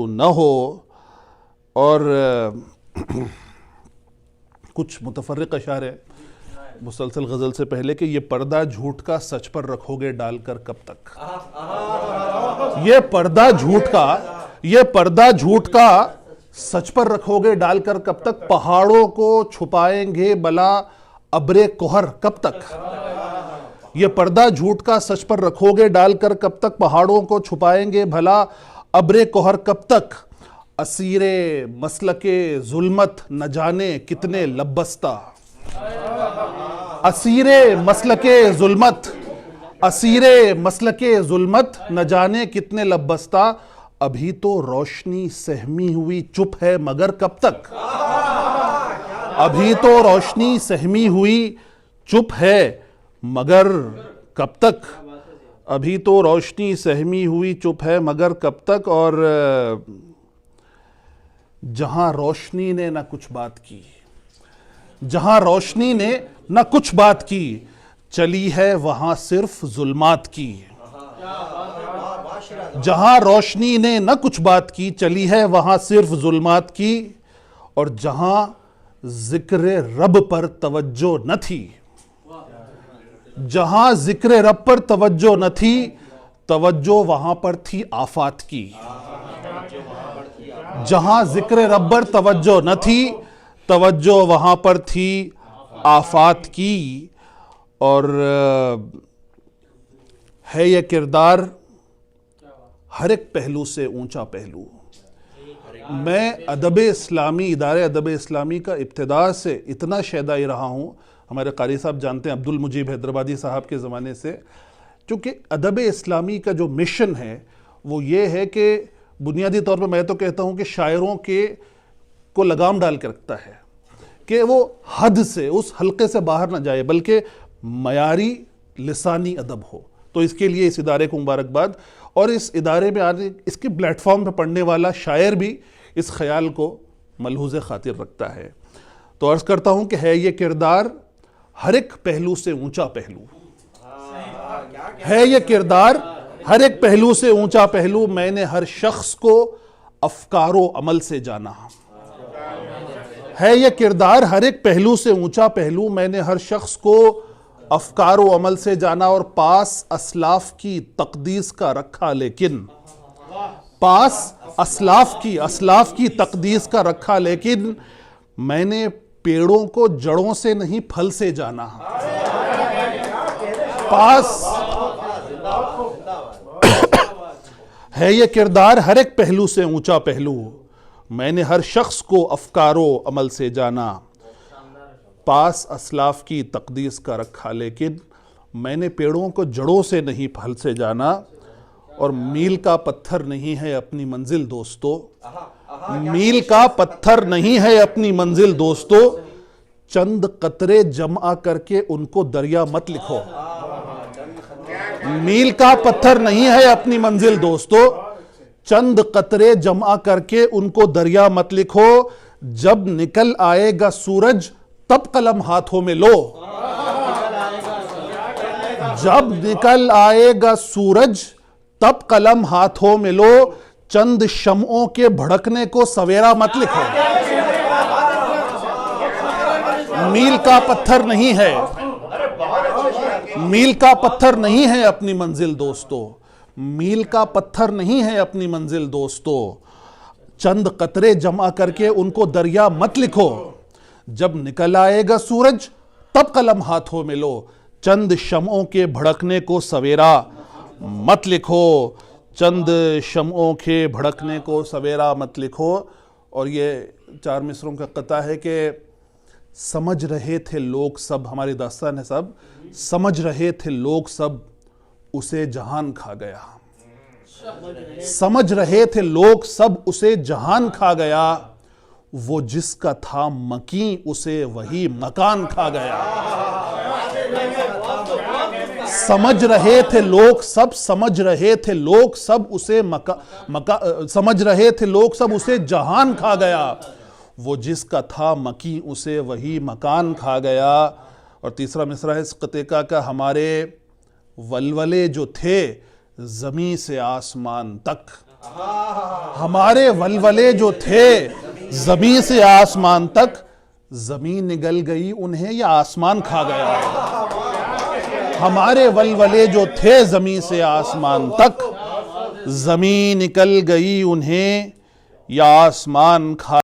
न हो। और कुछ मुतफर्रिक अशार है मुसलसल गज़ल से पहले कि ये पर्दा झूठ का सच पर रखोगे डालकर कब तक। ये पर्दा झूठ का सच पर रखोगे डालकर कब तक। पहाड़ों को छुपाएंगे भला अब्रे कोहर कब तक। ये पर्दा झूठ का सच पर रखोगे डालकर कब तक। पहाड़ों को छुपाएंगे भला अब्रे कोहर कब तक। असीरे मसलके जुल्मत न जाने कितने लब्बस्ता। असीरे मसलके जुल्मत न जाने कितने लब्बस्ता। अभी तो रोशनी सहमी हुई चुप है मगर कब तक। अभी तो रोशनी सहमी हुई चुप है मगर कब तक। अभी तो रोशनी सहमी हुई चुप है मगर कब तक। और जहां रोशनी ने ना कुछ बात की, जहां रोशनी ने ना कुछ बात की, चली है वहां सिर्फ जुल्मात की। जहां रोशनी ने न कुछ बात की, चली है वहां सिर्फ जुल्मात की। और जहां जिक्र रब पर तवज्जो न थी, जहां जिक्र रब पर तवज्जो न थी, तवज्जो वहां पर थी आफात की। जहां जिक्र रब पर तवज्जो न थी, तवज्जो वहां पर थी आफात की। और है यह किरदार हर एक पहलू से ऊंचा पहलू। मैं अदब इस्लामी, इदारे अदब इस्लामी का इब्तिदा से इतना शैदाई रहा हूँ, हमारे कारी साहब जानते हैं, अब्दुल मुजीब हैदराबादी साहब के ज़माने से। क्योंकि अदब इस्लामी का जो मिशन है वो ये है कि बुनियादी तौर पर मैं तो कहता हूँ कि शायरों के को लगाम डाल के रखता है कि वो हद से, उस हल्के से बाहर ना जाए, बल्कि मयारी लिसानी अदब हो। तो इसके लिए इस इदारे को मुबारकबाद। और इस इदारे में आज इसके प्लेटफॉर्म पर पढ़ने वाला शायर भी इस ख्याल को मलहूज़ खातिर रखता है। तो अर्ज़ करता हूँ कि है ये किरदार हर एक पहलू से ऊंचा पहलू। है ये किरदार हर एक पहलू से ऊंचा पहलू। मैंने हर शख्स को अफकारो अमल से जाना। है ये किरदार हर एक पहलू से ऊंचा पहलू। मैंने हर शख्स को अफकारो अमल से जाना। और पास असलाफ की तकदीस का रखा, लेकिन पास असलाफ की तकदीस का रखा, लेकिन मैंने पेड़ों को जड़ों से नहीं फल से जाना। पास है ये किरदार हर एक पहलू से ऊंचा पहलू। मैंने हर शख्स को अफकारो अमल से जाना। पास असलाफ की तकदीस का रखा, लेकिन मैंने पेड़ों को जड़ों से नहीं फल से जाना। और मील का पत्थर नहीं है अपनी मंजिल दोस्तों। मील का पत्थर नहीं है अपनी मंजिल दोस्तों। चंद कतरे जमा करके उनको दरिया मत लिखो। मील का पत्थर नहीं है अपनी मंजिल दोस्तों। चंद कतरे जमा करके उनको दरिया मत लिखो। जब निकल आएगा सूरज तब कलम हाथों में लो। जब निकल आएगा सूरज तब कलम हाथों में लो। चंद शमओं के भड़कने को सवेरा मत लिखो। मील का पत्थर नहीं है, मील का पत्थर नहीं है अपनी मंजिल दोस्तों। मील का पत्थर नहीं है अपनी मंजिल दोस्तों। चंद कतरे जमा करके उनको दरिया मत लिखो। जब निकल आएगा सूरज तब कलम हाथों में लो। चंद शमओं के भड़कने को सवेरा मत लिखो। चंद शमओं के भड़कने को सवेरा मत लिखो। और ये 4 मिसरों का कता है कि समझ रहे थे लोग सब, हमारी दास्तान है सब, समझ रहे थे लोग सब उसे जहान खा गया। समझ रहे थे लोग सब उसे जहान खा गया। वो जिसका था मकी उसे वही मकान खा गया। समझ रहे थे लोग सब, समझ रहे थे लोग सब उसे समझ रहे थे लोग सब उसे जहान खा गया। वो जिसका था मकी उसे वही मकान खा गया। और तीसरा मिसरा है इस क़ते का हमारे वलवले जो थे ज़मीं से आसमान तक, हमारे वलवले जो थे जमीन से आसमान तक, जमीन निगल गई उन्हें या आसमान खा गया। हमारे वलवले जो थे जमीन से आसमान तक, जमीन निकल गई उन्हें या आसमान खा